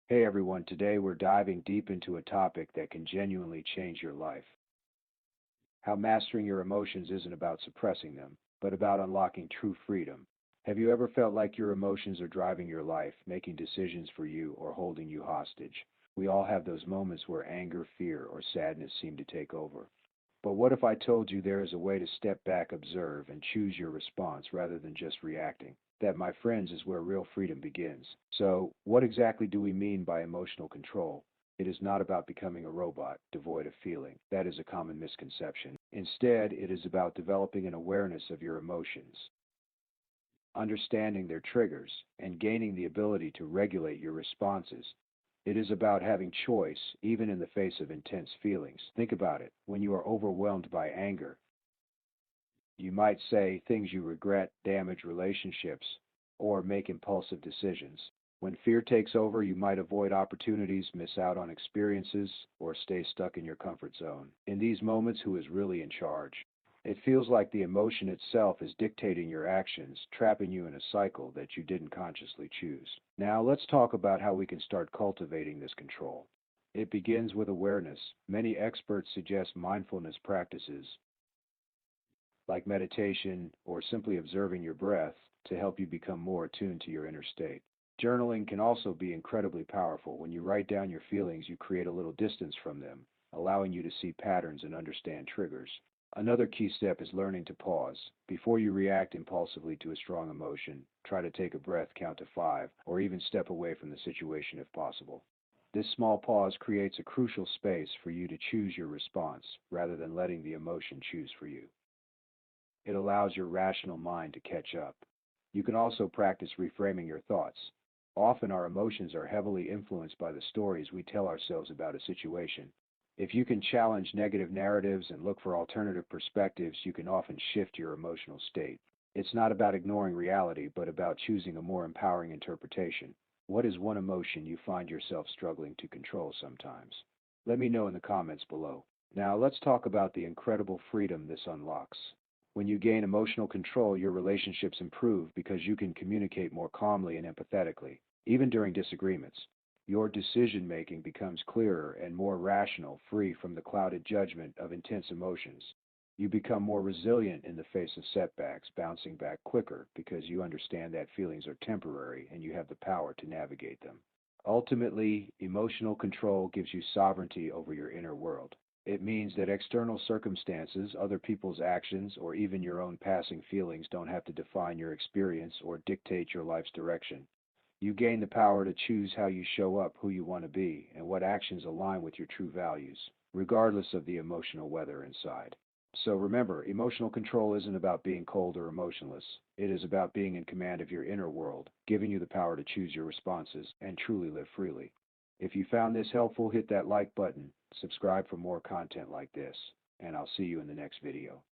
Hey everyone, today we're diving deep into a topic that can genuinely change your life. How mastering your emotions isn't about suppressing them, but about unlocking true freedom. Have you ever felt like your emotions are driving your life, making decisions for you, or holding you hostage? We all have those moments where anger, fear, or sadness seem to take over. But what if I told you there is a way to step back, observe, and choose your response rather than just reacting? That, my friends, is where real freedom begins. So, what exactly do we mean by emotional control? It is not about becoming a robot, devoid of feeling. That is a common misconception. Instead, it is about developing an awareness of your emotions, understanding their triggers, and gaining the ability to regulate your responses. It is about having choice, even in the face of intense feelings. Think about it. When you are overwhelmed by anger, you might say things you regret, damage relationships, or make impulsive decisions. When fear takes over, you might avoid opportunities, miss out on experiences, or stay stuck in your comfort zone. In these moments, who is really in charge? It feels like the emotion itself is dictating your actions, trapping you in a cycle that you didn't consciously choose. Now, let's talk about how we can start cultivating this control. It begins with awareness. Many experts suggest mindfulness practices, like meditation or simply observing your breath, to help you become more attuned to your inner state. Journaling can also be incredibly powerful. When you write down your feelings, you create a little distance from them, allowing you to see patterns and understand triggers. Another key step is learning to pause. Before you react impulsively to a strong emotion, try to take a breath, count to 5, or even step away from the situation if possible. This small pause creates a crucial space for you to choose your response rather than letting the emotion choose for you. It allows your rational mind to catch up. You can also practice reframing your thoughts. Often our emotions are heavily influenced by the stories we tell ourselves about a situation. If you can challenge negative narratives and look for alternative perspectives, you can often shift your emotional state. It's not about ignoring reality, but about choosing a more empowering interpretation. What is one emotion you find yourself struggling to control sometimes? Let me know in the comments below. Now, let's talk about the incredible freedom this unlocks. When you gain emotional control, your relationships improve because you can communicate more calmly and empathetically. Even during disagreements, your decision making becomes clearer and more rational, free from the clouded judgment of intense emotions. You become more resilient in the face of setbacks, bouncing back quicker because you understand that feelings are temporary and you have the power to navigate them. Ultimately, emotional control gives you sovereignty over your inner world. It means that external circumstances, other people's actions, or even your own passing feelings don't have to define your experience or dictate your life's direction. You gain the power to choose how you show up, who you want to be, and what actions align with your true values, regardless of the emotional weather inside. So remember, emotional control isn't about being cold or emotionless. It is about being in command of your inner world, giving you the power to choose your responses and truly live freely. If you found this helpful, hit that like button, subscribe for more content like this, and I'll see you in the next video.